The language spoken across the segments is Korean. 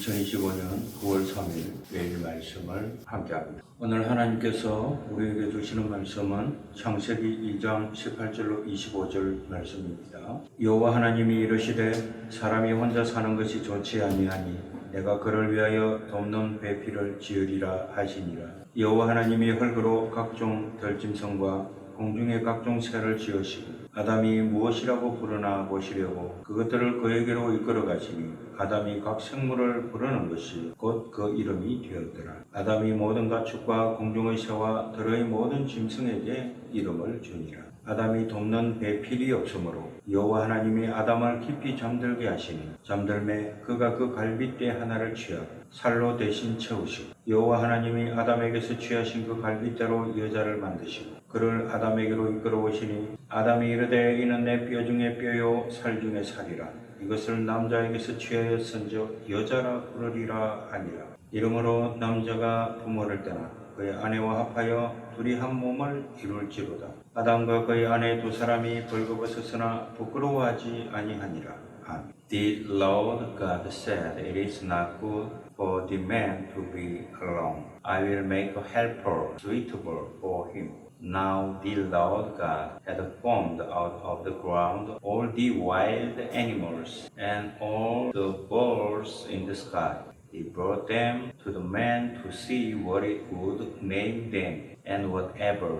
2025년 9월 3일 매일 말씀을 함께합니다. 오늘 하나님께서 우리에게 주시는 말씀은 창세기 2장 18절로 25절 말씀입니다. 여호와 하나님이 이르시되 사람이 혼자 사는 것이 좋지 아니하니 내가 그를 위하여 돕는 배필을 지으리라 하시니라. 여호와 하나님이 흙으로 각종 들짐승과 공중의 각종 새를 지으시고 아담이 무엇이라고 부르나 보시려고 그것들을 그에게로 이끌어 가시니 아담이 각 생물을 부르는 것이 곧 그 이름이 되었더라. 아담이 모든 가축과 공중의 새와 들의 모든 짐승에게 이름을 주니라. 아담이 돕는 배필이 없으므로 여호와 하나님이 아담을 깊이 잠들게 하시니 잠들매 그가 그 갈빗대 하나를 취하고 살로 대신 채우시고 여호와 하나님이 아담에게서 취하신 그 갈빗대로 여자를 만드시고 그를 아담에게로 이끌어 오시니 아담이 이르되 이는 내 뼈 중에 뼈요 살 중에 살이라. 이것을 남자에게서 취하였은즉 여자라 부르리라 하니라. 이러므로 남자가 부모를 떠나 그의 아내와 합하여 둘이 한 몸을 이룰지로다. 아담과 그의 아내 두 사람이 벌거벗었으나 부끄러워하지 아니하니라. 아멘. The Lord God said, It is not good for the man to be alone. I will make a helper suitable for him. Now the Lord God had formed out of the ground all the wild animals and all the birds in the sky. He brought them to the man to see what it would name them, and whatever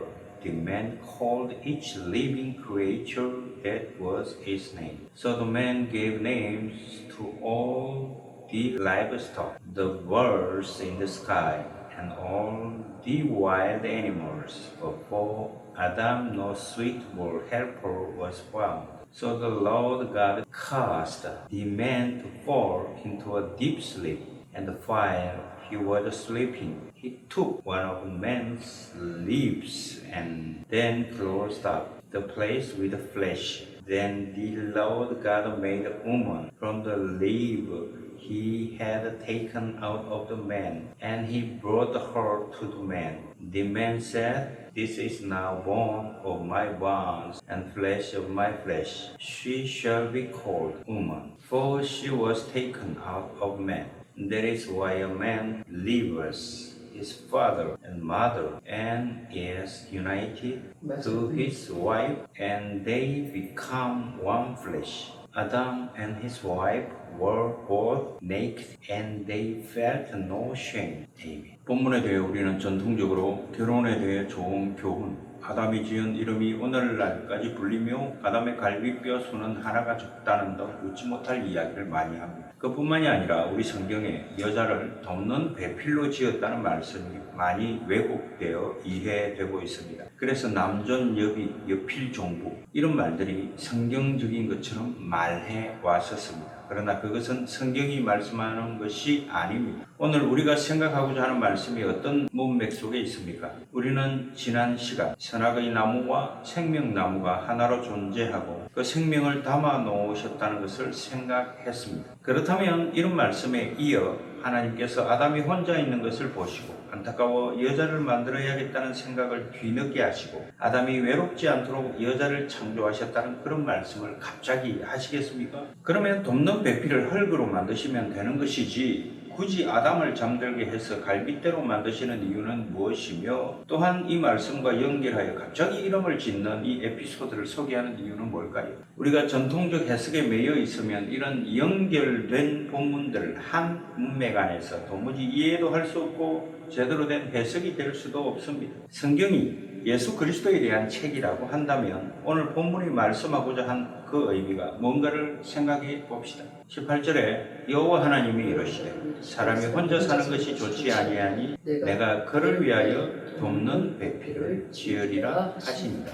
the man called each living creature, that was its name. So the man gave names to all the livestock, the birds in the sky, and all the wild animals. But for Adam no suitable helper was found. So the Lord God caused the man to fall into a deep sleep. And while he was sleeping, he took one of man's lips and then closed up the place with the flesh. Then the Lord God made a woman from the rib he had taken out of the man, and he brought her to the man. The man said, This is now bone of my bones and flesh of my flesh. She shall be called woman, for she was taken out of man. That is why a man leaves his father and mother and is united to his wife, and they become one flesh. Adam and his wife were both naked and they felt no shame. Amen. 본문에 대해 우리는 전통적으로 결혼에 대해 좋은 교훈, 아담이 지은 이름이 오늘날까지 불리며 아담의 갈비뼈 수는 하나가 적다는 등 웃지 못할 이야기를 많이 합니다. 그뿐만이 아니라 우리 성경에 여자를 돕는 배필로 지었다는 말씀이 많이 왜곡되어 이해되고 있습니다. 그래서 남존 여비, 여필 종부 이런 말들이 성경적인 것처럼 말해 왔었습니다. 그러나 그것은 성경이 말씀하는 것이 아닙니다. 오늘 우리가 생각하고자 하는 말씀이 어떤 문맥 속에 있습니까? 우리는 지난 시간 선악의 나무와 생명나무가 하나로 존재하고 그 생명을 담아 놓으셨다는 것을 생각했습니다. 그렇다면 이런 말씀에 이어 하나님께서 아담이 혼자 있는 것을 보시고 안타까워 여자를 만들어야겠다는 생각을 뒤늦게 하시고 아담이 외롭지 않도록 여자를 창조하셨다는 그런 말씀을 갑자기 하시겠습니까? 그러면 돕는 배필을 흙으로 만드시면 되는 것이지 굳이 아담을 잠들게 해서 갈빗대로 만드시는 이유는 무엇이며 또한 이 말씀과 연결하여 갑자기 이름을 짓는 이 에피소드를 소개하는 이유는 뭘까요? 우리가 전통적 해석에 매여 있으면 이런 연결된 본문들을 한 문맥 안에서 도무지 이해도 할 수 없고 제대로 된 해석이 될 수도 없습니다. 성경이 예수 그리스도에 대한 책이라고 한다면 오늘 본문이 말씀하고자 한 그 의미가 뭔가를 생각해 봅시다. 18절에 여호와 하나님이 이르시되 사람이 혼자 사는 것이 좋지 아니하니 내가 그를 위하여 돕는 배필을 지으리라 하시니라.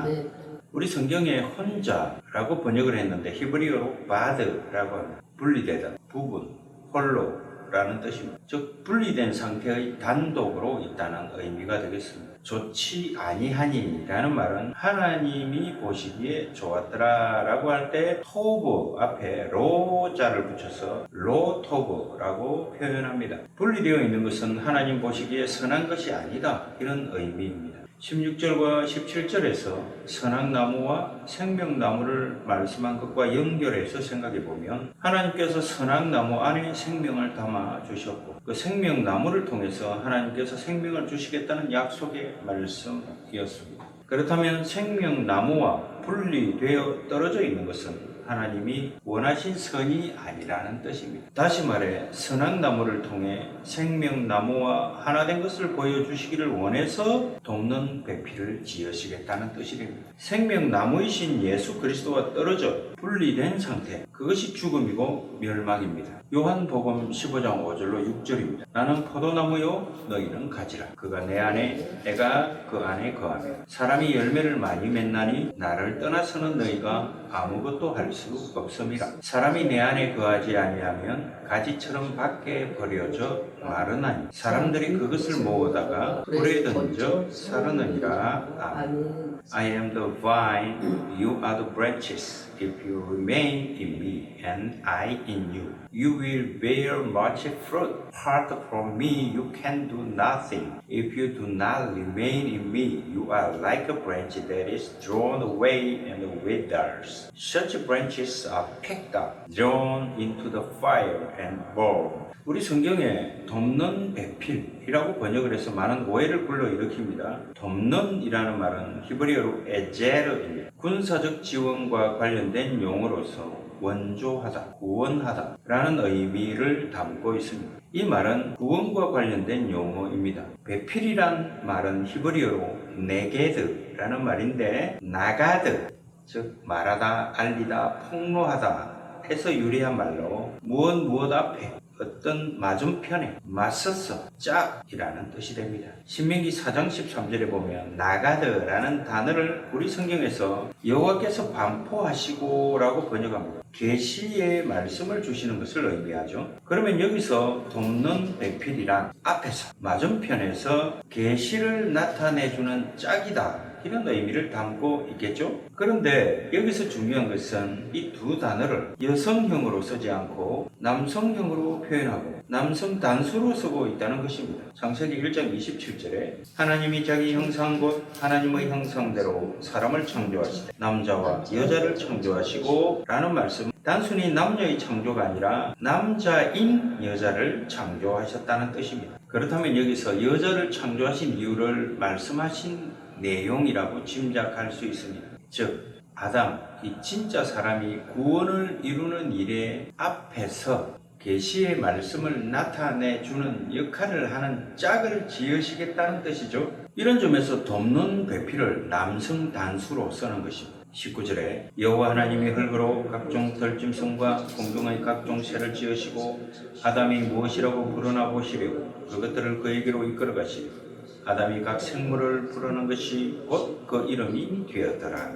아멘. 우리 성경에 혼자라고 번역을 했는데 히브리어로 바드라고 합니다. 분리되다, 부분, 홀로 라는 뜻입니다. 즉 분리된 상태의 단독으로 있다는 의미가 되겠습니다. 좋지 아니하니 라는 말은 하나님이 보시기에 좋았더라 라고 할 때 토브 앞에 로자를 붙여서 로토브라고 표현합니다. 분리되어 있는 것은 하나님 보시기에 선한 것이 아니다 이런 의미입니다. 16절과 17절에서 선악나무와 생명나무를 말씀한 것과 연결해서 생각해 보면 하나님께서 선악나무 안에 생명을 담아 주셨고 그 생명나무를 통해서 하나님께서 생명을 주시겠다는 약속의 말씀이었습니다. 그렇다면 생명나무와 분리되어 떨어져 있는 것은 하나님이 원하신 선이 아니라는 뜻입니다. 다시 말해 선악나무를 통해 생명나무와 하나 된 것을 보여주시기를 원해서 돕는 배필을 지으시겠다는 뜻입니다. 생명나무이신 예수 그리스도와 떨어져 분리된 상태, 그것이 죽음이고 멸망입니다. 요한복음 15장 5절로 6절입니다. 나는 포도나무요 너희는 가지라. 그가 내 안에 내가 그 안에 거하며 사람이 열매를 많이 맺나니 나를 떠나서는 너희가 아무것도 할 수 없음이라. 사람이 내 안에 거하지 아니하면 가지처럼 밖에 버려져 마르나니 사람들이 그것을 모으다가 불에 던져 사르느니라. 아멘. I am the vine, you are the branches. If you remain in me and I in you, you will bear much fruit. Apart from me, you can do nothing. If you do not remain in me, you are like a branch that is drawn away and withers. Such branches are picked up, thrown into the fire and burned. 우리 성경에 돕는 배필이라고 번역을 해서 많은 오해를 불러일으킵니다. 돕는이라는 말은 히브리어로 에제르입니다. 군사적 지원과 관련된 용어로서 원조하다, 구원하다 라는 의미를 담고 있습니다. 이 말은 구원과 관련된 용어입니다. 배필이란 말은 히브리어로 네게드라는 말인데 나가드, 즉 말하다, 알리다, 폭로하다 해서 유래한 말로 무엇 앞에 어떤 맞은편에 맞서서 짝이라는 뜻이 됩니다. 신명기 4장 13절에 보면 나가드라는 단어를 우리 성경에서 여호와께서 반포하시고 라고 번역합니다. 계시의 말씀을 주시는 것을 의미하죠. 그러면 여기서 돕는 배필이란 앞에서 맞은편에서 계시를 나타내주는 짝이다, 이런 의미를 담고 있겠죠. 그런데 여기서 중요한 것은 이 두 단어를 여성형으로 쓰지 않고 남성형으로 표현하고 남성 단수로 쓰고 있다는 것입니다. 창세기 1장 27절에 하나님이 자기 형상 곧 하나님의 형상대로 사람을 창조하시되 남자와 여자를 창조하시고 라는 말씀, 단순히 남녀의 창조가 아니라 남자인 여자를 창조하셨다는 뜻입니다. 그렇다면 여기서 여자를 창조하신 이유를 말씀하신 내용이라고 짐작할 수 있습니다. 즉 아담, 이 진짜 사람이 구원을 이루는 일에 앞에서 계시의 말씀을 나타내주는 역할을 하는 짝을 지으시겠다는 뜻이죠. 이런 점에서 돕는 배필을 남성 단수로 쓰는 것입니다. 19절에 여호와 하나님이 흙으로 각종 덜짐승과 공중의 각종 새를 지으시고 아담이 무엇이라고 부르나 보시려고 그것들을 그에게로 이끌어 가시고 아담이 각 생물을 부르는 것이 곧 그 이름이 되었더라.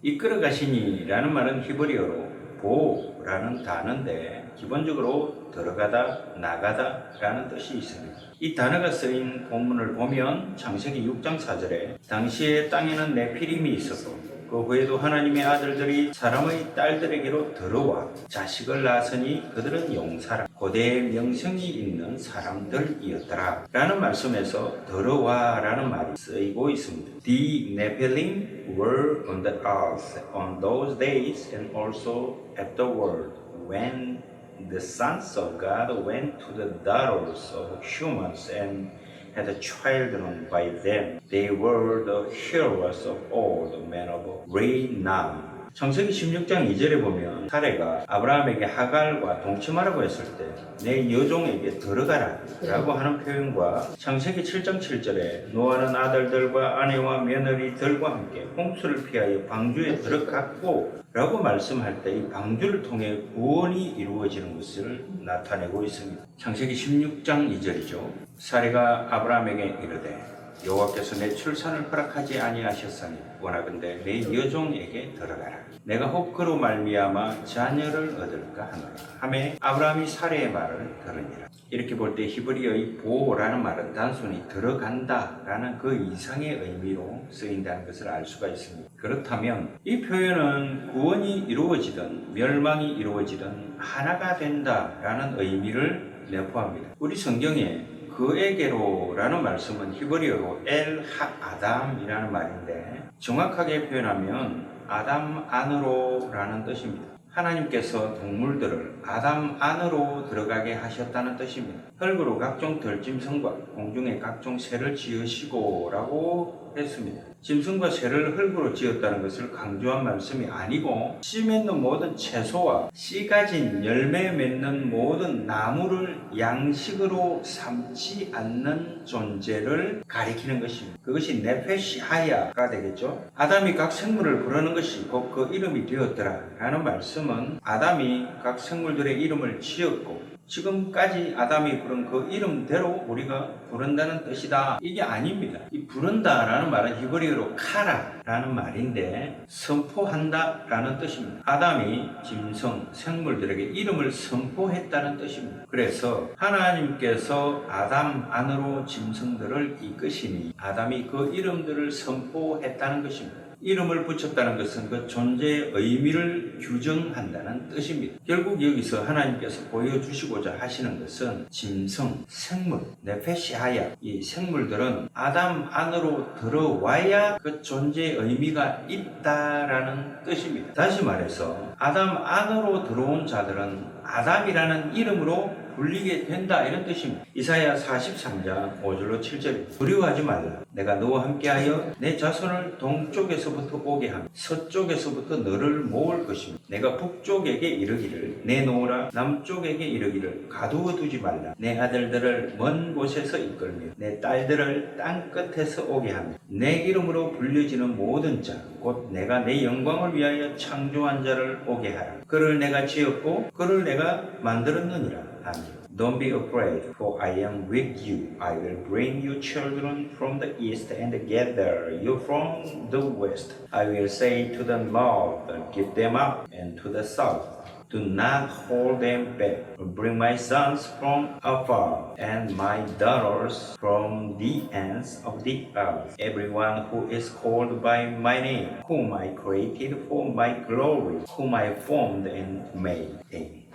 이끌어 가시니라는 말은 히브리어로 보라는 단어인데 기본적으로 들어가다, 나가다 라는 뜻이 있습니다. 이 단어가 쓰인 본문을 보면 창세기 6장 4절에 당시에 땅에는 네피림이 있었고 그 후에도 하나님의 아들들이 사람의 딸들에게로 들어와 자식을 낳았으니 그들은 용사라 고대의 명성이 있는 사람들이었더라 라는 말씀에서 들어와 라는 말이 쓰이고 있습니다. The Nephilim were on the earth on those days and also afterward when the sons of God went to the daughters of humans and had children by them. They were the heroes of all the men of renown. 창세기 16장 2절에 보면 사레가 아브라함에게 하갈과 동침하라고 했을 때 내 여종에게 들어가라 라고 하는 표현과 창세기 7장 7절에 노아는 아들들과 아내와 며느리들과 함께 홍수를 피하여 방주에 들어갔고 라고 말씀할 때 이 방주를 통해 구원이 이루어지는 것을 나타내고 있습니다. 창세기 16장 2절이죠. 사레가 아브라함에게 이르되 여호와께서 내 출산을 허락하지 아니하셨으니 원하건대 내 여종에게 들어가라. 내가 혹 그로 말미암아 자녀를 얻을까 하노라. 하매 아브라함이 사레의 말을 들으니라. 이렇게 볼 때 히브리어의 보라는 말은 단순히 들어간다라는 그 이상의 의미로 쓰인다는 것을 알 수가 있습니다. 그렇다면 이 표현은 구원이 이루어지든 멸망이 이루어지든 하나가 된다라는 의미를 내포합니다. 우리 성경에 그에게로라는 말씀은 히브리어로 엘 하아담이라는 말인데 정확하게 표현하면 아담 안으로라는 뜻입니다. 하나님께서 동물들을 아담 안으로 들어가게 하셨다는 뜻입니다. 흙으로 각종 들짐승과 공중의 각종 새를 지으시고 라고 했습니다. 짐승과 새를 흙으로 지었다는 것을 강조한 말씀이 아니고 씨 맺는 모든 채소와 씨 가진 열매 맺는 모든 나무를 양식으로 삼지 않는 존재를 가리키는 것입니다. 그것이 네페시 하야가 되겠죠. 아담이 각 생물을 부르는 것이 곧 그 이름이 되었더라 라는 말씀은 아담이 각 생물들의 이름을 지었고 지금까지 아담이 부른 그 이름대로 우리가 부른다는 뜻이다. 이게 아닙니다. 이 부른다라는 말은 히브리어로 카라라는 말인데 선포한다라는 뜻입니다. 아담이 짐승, 생물들에게 이름을 선포했다는 뜻입니다. 그래서 하나님께서 아담 안으로 짐승들을 이끄시니 아담이 그 이름들을 선포했다는 것입니다. 이름을 붙였다는 것은 그 존재의 의미를 규정한다는 뜻입니다. 결국 여기서 하나님께서 보여주시고자 하시는 것은 짐승, 생물, 네페시하야 이 생물들은 아담 안으로 들어와야 그 존재의 의미가 있다라는 뜻입니다. 다시 말해서 아담 안으로 들어온 자들은 아담이라는 이름으로 불리게 된다 이런 뜻입니다. 이사야 43장 5절로 7절 두려워하지 말라. 내가 너와 함께하여 내 자손을 동쪽에서부터 오게 하며 서쪽에서부터 너를 모을 것이며 내가 북쪽에게 이르기를 내놓으라 남쪽에게 이르기를 가두어 두지 말라. 내 아들들을 먼 곳에서 이끌며 내 딸들을 땅 끝에서 오게 하며 내 이름으로 불려지는 모든 자 곧 내가 내 영광을 위하여 창조한 자를 오게 하라. 그를 내가 지었고 그를 내가 만들었느니라. 아멘. Don't be afraid, for I am with you. I will bring you children from the east and gather you from the west. I will say to the north, give them up, and to the south, do not hold them back. Bring my sons from afar, and my daughters from the ends of the earth. Everyone who is called by my name, whom I created for my glory, whom I formed and made.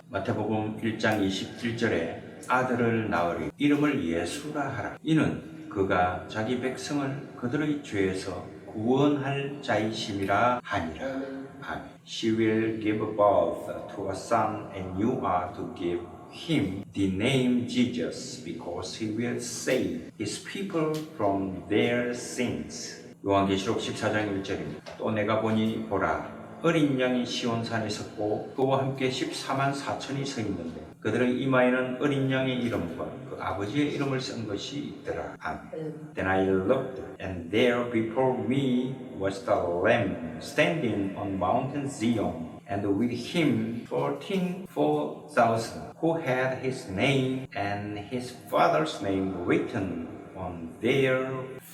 마태복음 1장 27절에 아들을 낳으리 이름을 예수라 하라. 이는 그가 자기 백성을 그들의 죄에서 구원할 자이심이라 하니라. 아멘. She will give birth to a son and you are to give him the name Jesus because he will save his people from their sins. 요한계시록 14장 1절입니다. 또 내가 보니 보라 어린 양이 시온산에 섰고 그와 함께 14만 4천이 서 있는데 그들의 이마에는 어린 양의 이름과 그 아버지의 이름을 쓴 것이 있더라. 아멘. Then I looked, and there before me was the Lamb standing on Mountain Zion, and with him 44,000 who had his name and his father's name written on their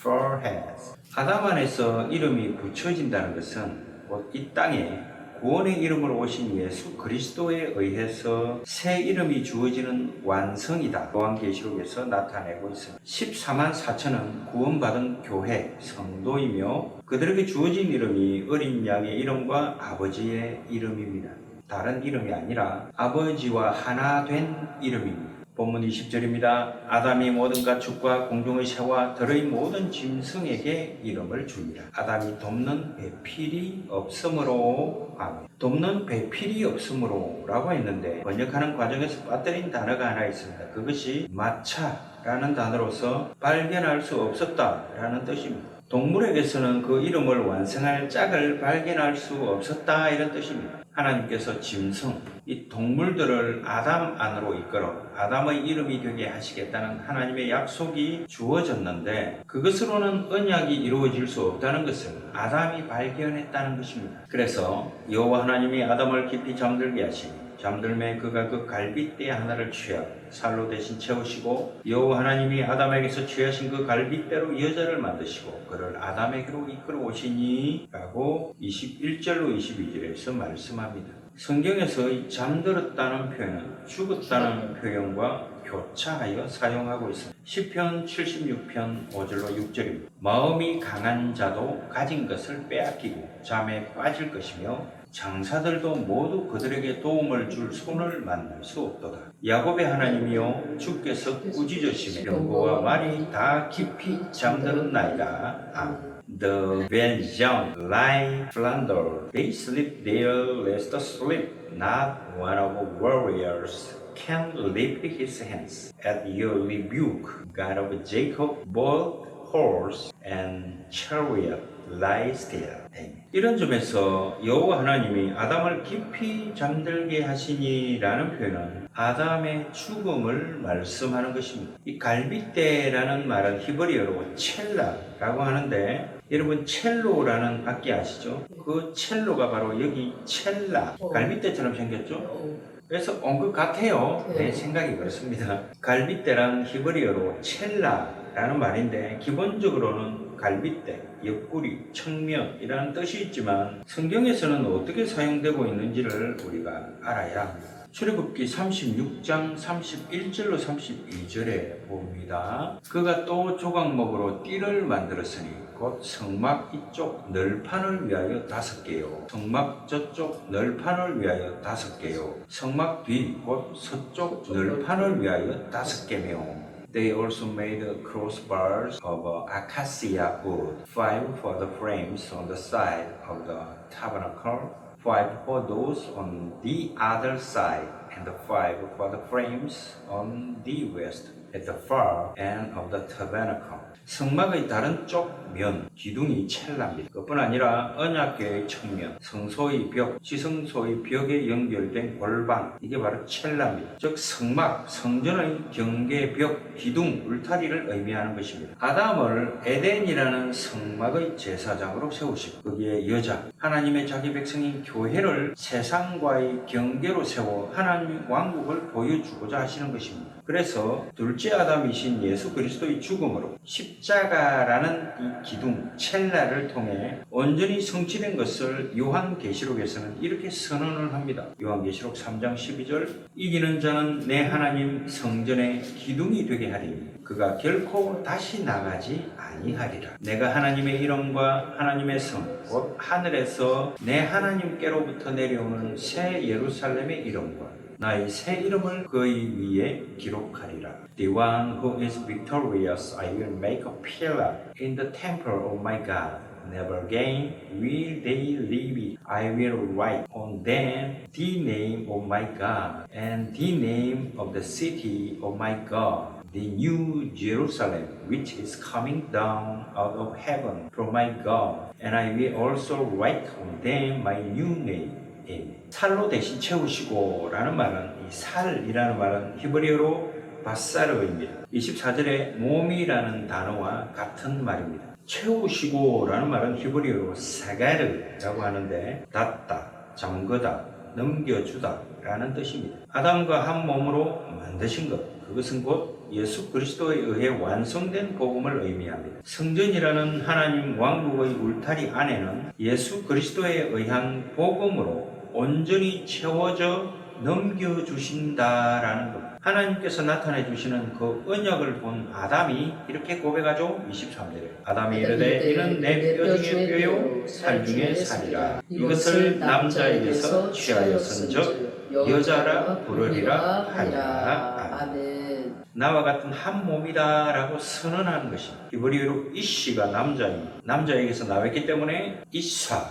foreheads. 아담 안에서 이름이 붙여진다는 것은 이 땅에 구원의 이름으로 오신 예수 그리스도에 의해서 새 이름이 주어지는 완성이다. 요한계시록에서 나타내고 있습니다. 14만 4천은 구원받은 교회, 성도이며 그들에게 주어진 이름이 어린 양의 이름과 아버지의 이름입니다. 다른 이름이 아니라 아버지와 하나 된 이름입니다. 본문 20절입니다. 아담이 모든 가축과 공중의 새와 들의 모든 짐승에게 이름을 줍니다. 아담이 돕는 배필이 없으므로 아멘. 돕는 배필이 없으므로 라고 했는데 번역하는 과정에서 빠뜨린 단어가 하나 있습니다. 그것이 마차라는 단어로서 발견할 수 없었다라는 뜻입니다. 동물에게서는 그 이름을 완성할 짝을 발견할 수 없었다 이런 뜻입니다. 하나님께서 짐승, 이 동물들을 아담 안으로 이끌어 아담의 이름이 되게 하시겠다는 하나님의 약속이 주어졌는데 그것으로는 언약이 이루어질 수 없다는 것을 아담이 발견했다는 것입니다. 그래서 여호와 하나님이 아담을 깊이 잠들게 하시니 잠들매 그가 그 갈빗대 하나를 취하고 살로 대신 채우시고 여호와 하나님이 아담에게서 취하신 그 갈빗대로 여자를 만드시고 그를 아담에게로 이끌어 오시니 라고 21절로 22절에서 말씀합니다. 성경에서 이 잠들었다는 표현은 죽었다는 표현과 교차하여 사용하고 있습니다. 시편 76편 5절로 6절입니다. 마음이 강한 자도 가진 것을 빼앗기고 잠에 빠질 것이며 장사들도 모두 그들에게 도움을 줄 손을 만날 수 없도다. 야곱의 하나님이여 주께서 꾸짖으시며 병거와 말이 다 깊이 잠들었나이다. 아멘. The vengeance lie plunder. They sleep there, lest sleep. Not one of the warriors can lift his hands at your rebuke. God of Jacob, both horse and chariot lie still. 이런 점에서 여호와 하나님이 아담을 깊이 잠들게 하시니라는 표현은 아담의 죽음을 말씀하는 것입니다. 이 갈빗대라는 말은 히브리어로 첼라라고 하는데 여러분 첼로라는 악기 아시죠? 그 첼로가 바로 여기 첼라, 갈빗대처럼 생겼죠? 그래서 온 것 같아요. 내 생각이 그렇습니다. 갈빗대란 히브리어로 첼라라는 말인데 기본적으로는 갈빗대, 옆구리, 측면이라는 뜻이 있지만 성경에서는 어떻게 사용되고 있는지를 우리가 알아야 합니다. 출애굽기 36장 31절로 32절에 봅니다. 그가 또 조각목으로 띠를 만들었으니 곧 성막 이쪽 널판을 위하여 5개요. 성막 저쪽 널판을 위하여 5개요. 성막 뒤 곧 서쪽 널판을 위하여 5개며 They also made crossbars of acacia wood, 5 for the frames on the side of the tabernacle, 5 for those on the other side, and 5 for the frames on the west, at the far end of the tabernacle. 성막의 다른 쪽 면, 기둥이 첼라입니다. 그뿐 아니라 언약궤의 측면, 성소의 벽, 지성소의 벽에 연결된 골방, 이게 바로 첼라입니다. 즉 성막, 성전의 경계벽, 기둥, 울타리를 의미하는 것입니다. 아담을 에덴이라는 성막의 제사장으로 세우시고 거기에 여자, 하나님의 자기 백성인 교회를 세상과의 경계로 세워 하나님 왕국을 보여주고자 하시는 것입니다. 그래서 둘째 아담이신 예수 그리스도의 죽음으로 십자가라는 이 기둥, 첼라를 통해 온전히 성취된 것을 요한계시록에서는 이렇게 선언을 합니다. 요한계시록 3장 12절 이기는 자는 내 하나님 성전의 기둥이 되게 하리니 그가 결코 다시 나가지 아니하리라. 내가 하나님의 이름과 하나님의 성, 곧 하늘에서 내 하나님께로부터 내려오는 새 예루살렘의 이름과 나의 새 이름을 그의 위에 기록하리라. The one who is victorious I will make a pillar in the temple of my God. Never again will they leave it. I will write on them the name of my God and the name of the city of my God, the new Jerusalem, which is coming down out of heaven from my God. And I will also write on them my new name. 살로 대신 채우시고 라는 말은 이 살이라는 말은 히브리어로 바사르입니다. 24절에 몸이라는 단어와 같은 말입니다. 채우시고 라는 말은 히브리어로 사가르라고 하는데 닫다, 잠그다, 넘겨주다 라는 뜻입니다. 아담과 한 몸으로 만드신 것, 그것은 곧 예수 그리스도에 의해 완성된 복음을 의미합니다. 성전이라는 하나님 왕국의 울타리 안에는 예수 그리스도에 의한 복음으로 온전히 채워져 넘겨주신다라는 것. 하나님께서 나타내 주시는 그 언약을 본 아담이 이렇게 고백하죠. 23절에 아담이 이르되 이는 내 뼈 중에 뼈요 살 중에 살이라. 이것을 남자에게서 취하였은즉 여자라 부르리라 하니라. 아멘. 나와 같은 한 몸이다라고 선언하는 것입니다. 히브리어로 이시가 남자입니다. 남자에게서 나왔기 때문에 이사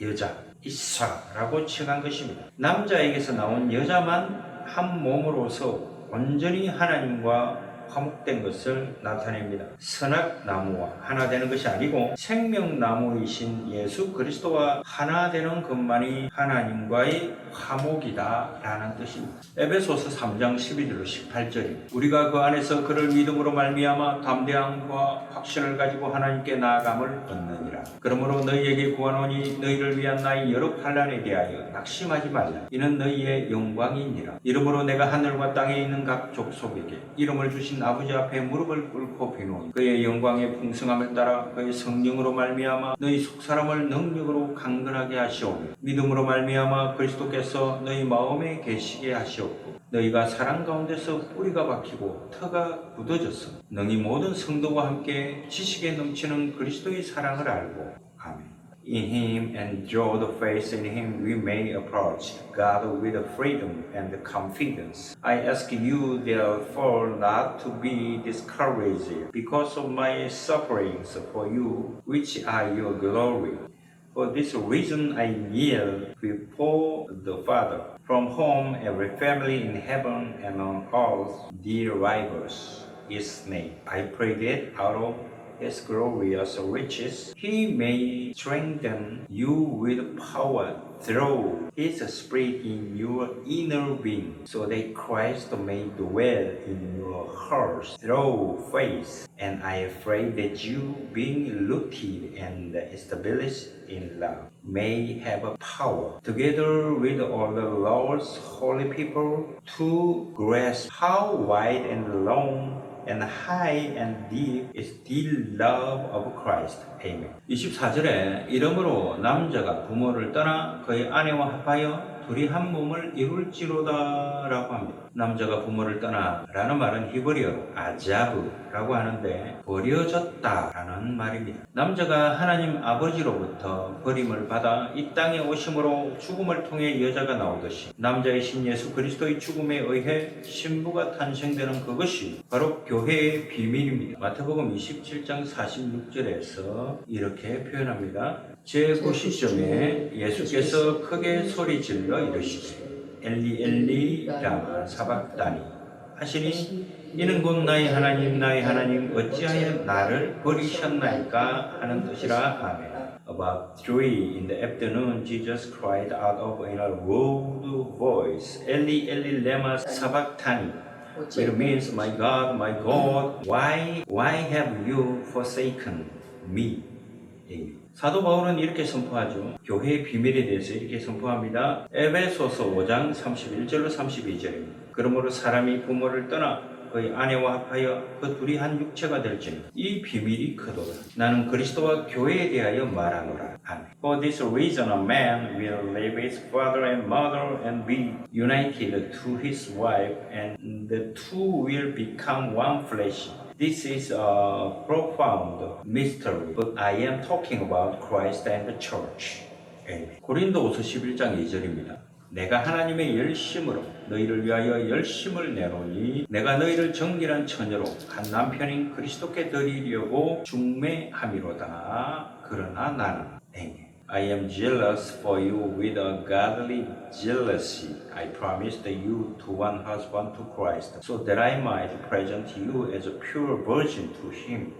여자, 이사라고 칭한 것입니다. 남자에게서 나온 여자만 한 몸으로서 온전히 하나님과 화목된 것을 나타냅니다. 선악나무와 하나 되는 것이 아니고 생명나무이신 예수 그리스도와 하나 되는 것만이 하나님과의 화목이다 라는 뜻입니다. 에베소서 3장 12절로 18절입니다. 우리가 그 안에서 그를 믿음으로 말미암아 담대함과 확신을 가지고 하나님께 나아감을 얻느니라. 그러므로 너희에게 구하노니 너희를 위한 나의 여러 환난에 대하여 낙심하지 말라. 이는 너희의 영광이니라. 이러므로 내가 하늘과 땅에 있는 각 족속에게 이름을 주신 아버지 앞에 무릎을 꿇고 비노니 그의 영광의 풍성함을 따라 그의 성령으로 말미암아 너희 속사람을 능력으로 강건하게 하시오며 믿음으로 말미암아 그리스도께서 너희 마음에 계시게 하시옵고 너희가 사랑 가운데서 뿌리가 박히고 터가 굳어져서 너희 모든 성도와 함께 지식에 넘치는 그리스도의 사랑을 알고 아멘. in Him and draw the faith in Him, we may approach God with freedom and confidence. I ask you, therefore, not to be discouraged because of my sufferings for you, which are your glory. For this reason I kneel before the Father, from whom every family in heaven and on earth derives its name. I pray that out of His glorious riches He may strengthen you with power through His Spirit in your inner being, so that Christ may dwell in your hearts through faith. And I pray that you, being rooted and established in love, may have a power, together with all the Lord's holy people, to grasp how wide and long and high and deep is the love of Christ. Amen. 24절에 이러므로 남자가 부모를 떠나 그의 아내와 합하여 둘이 한 몸을 이룰지로다 라고 합니다. 남자가 부모를 떠나 라는 말은 히브리어로 아자브라고 하는데 버려졌다 라는 말입니다. 남자가 하나님 아버지로부터 버림을 받아 이 땅에 오심으로 죽음을 통해 여자가 나오듯이 남자의 신 예수 그리스도의 죽음에 의해 신부가 탄생되는 그것이 바로 교회의 비밀입니다. 마태복음 27장 46절에서 이렇게 표현합니다. 제9시쯤에 예수께서 크게 소리질러 이르시되 엘리 엘리 라마 사박다니 하시니 이는 곧 나의 하나님 어찌하여 나를 버리셨나이까 하는 뜻이라. 아멘. About 3 in the afternoon Jesus cried out of in a loud voice, Eli Eli lema sabachthani. It means, my God, why have you forsaken me? 사도 바울은 이렇게 선포하죠. 교회의 비밀에 대해서 이렇게 선포합니다. 에베소서 5장 31절로 32절입니다. 그러므로 사람이 부모를 떠나 그의 아내와 합하여 그 둘이 한 육체가 될지니 이 비밀이 크도다. 나는 그리스도와 교회에 대하여 말하노라. 아멘. For this reason a man will leave his father and mother and be united to his wife, and the two will become one flesh. This is a profound mystery, but I am talking about Christ and the church. 고린도후서 11장 2절입니다. 내가 하나님의 열심으로 너희를 위하여 열심을 내노니 내가 너희를 정결한 처녀로 한 남편인 그리스도께 드리려고 중매함이로다. 그러나 나는 I am jealous for you with a godly jealousy. I promised you to one husband to Christ, so that I might present you as a pure virgin to him.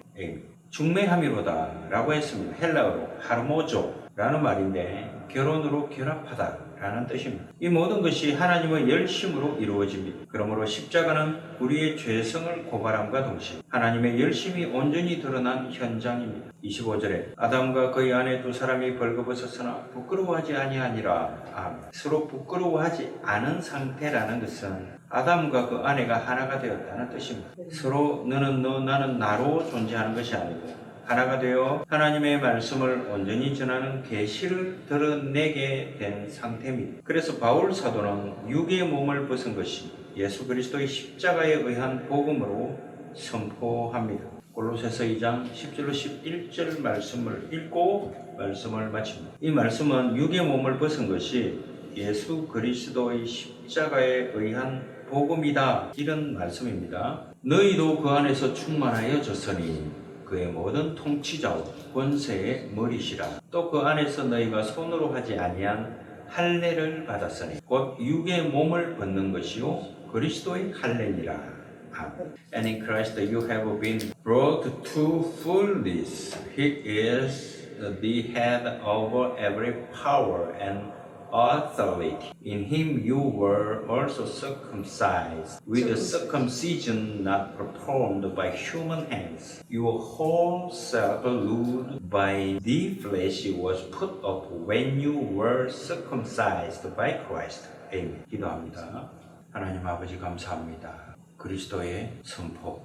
중매함이로다 라고 했습니다. 헬라어로 하르모조 라는 말인데 결혼으로 결합하다 라는 뜻입니다. 이 모든 것이 하나님의 열심으로 이루어집니다. 그러므로 십자가는 우리의 죄성을 고발함과 동시에 하나님의 열심이 온전히 드러난 현장입니다. 25절에 아담과 그의 아내 두 사람이 벌거벗었으나 부끄러워하지 아니하니라. 아멘. 서로 부끄러워하지 않은 상태라는 것은 아담과 그 아내가 하나가 되었다는 뜻입니다. 서로 너는 너 나는 나로 존재하는 것이 아니고 하나가 되어 하나님의 말씀을 온전히 전하는 계시를 드러내게 된 상태입니다. 그래서 바울 사도는 육의 몸을 벗은 것이 예수 그리스도의 십자가에 의한 복음으로 선포합니다. 골로새서 2장 10절로 11절 말씀을 읽고 말씀을 마칩니다. 이 말씀은 육의 몸을 벗은 것이 예수 그리스도의 십자가에 의한 복음이다, 이런 말씀입니다. 너희도 그 안에서 충만하여졌으니 그의 모든 통치자와 권세의 머리시라. 또 그 안에서 너희가 손으로 하지 아니한 할례를 받았으니 곧 육의 몸을 벗는 것이요 그리스도의 할례니라. 아멘. And in Christ you have been brought to fullness. He is the head over every power and authority. In him you were also circumcised with a circumcision not performed by human hands. Your whole self ruled by the flesh was put off when you were circumcised by Christ. 아멘. 기도합니다. 하나님 아버지 감사합니다. 그리스도의 선포,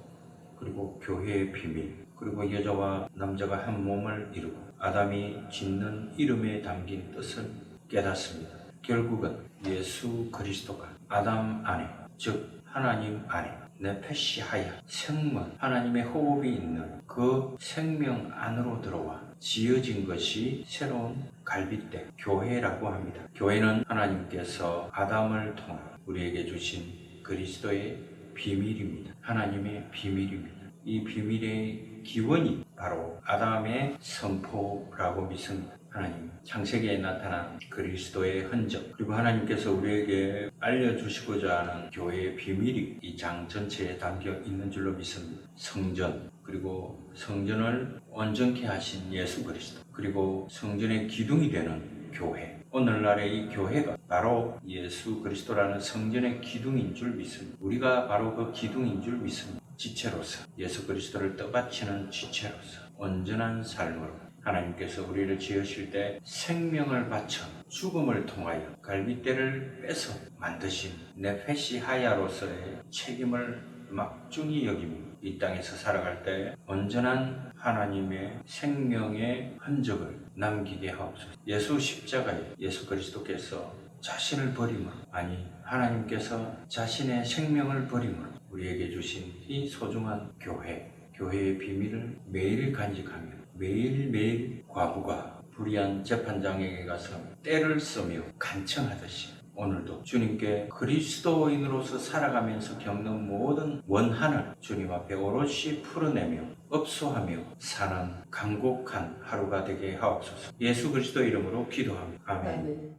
그리고 교회의 비밀, 그리고 여자와 남자가 한 몸을 이루고 아담이 짓는 이름에 담긴 뜻을 깨닫습니다. 결국은 예수 그리스도가 아담 안에, 즉 하나님 안에 네페시하야, 생명, 하나님의 호흡이 있는 그 생명 안으로 들어와 지어진 것이 새로운 갈빗대, 교회라고 합니다. 교회는 하나님께서 아담을 통해 우리에게 주신 그리스도의 비밀입니다. 하나님의 비밀입니다. 이 비밀의 기원이 바로 아담의 선포라고 믿습니다. 하나님, 창세기에 나타난 그리스도의 흔적, 그리고 하나님께서 우리에게 알려주시고자 하는 교회의 비밀이 이 장 전체에 담겨 있는 줄로 믿습니다. 성전, 그리고 성전을 온전케 하신 예수 그리스도, 그리고 성전의 기둥이 되는 교회. 오늘날의 이 교회가 바로 예수 그리스도라는 성전의 기둥인 줄 믿습니다. 우리가 바로 그 기둥인 줄 믿습니다. 지체로서, 예수 그리스도를 떠받치는 지체로서 온전한 삶으로 하나님께서 우리를 지으실 때 생명을 바쳐 죽음을 통하여 갈빗대를 빼서 만드신 네페시하야로서의 책임을 막중히 여기며 이 땅에서 살아갈 때 온전한 하나님의 생명의 흔적을 남기게 하옵소서. 예수 십자가에 예수 그리스도께서 자신을 버림으로, 아니 하나님께서 자신의 생명을 버림으로 우리에게 주신 이 소중한 교회의 비밀을 매일 간직하며 매일매일 과부가 불의한 재판장에게 가서 때를 쓰며 간청하듯이 오늘도 주님께 그리스도인으로서 살아가면서 겪는 모든 원한을 주님 앞에 오롯이 풀어내며 업소하며 사는 간곡한 하루가 되게 하옵소서. 예수 그리스도 이름으로 기도합니다. 아멘.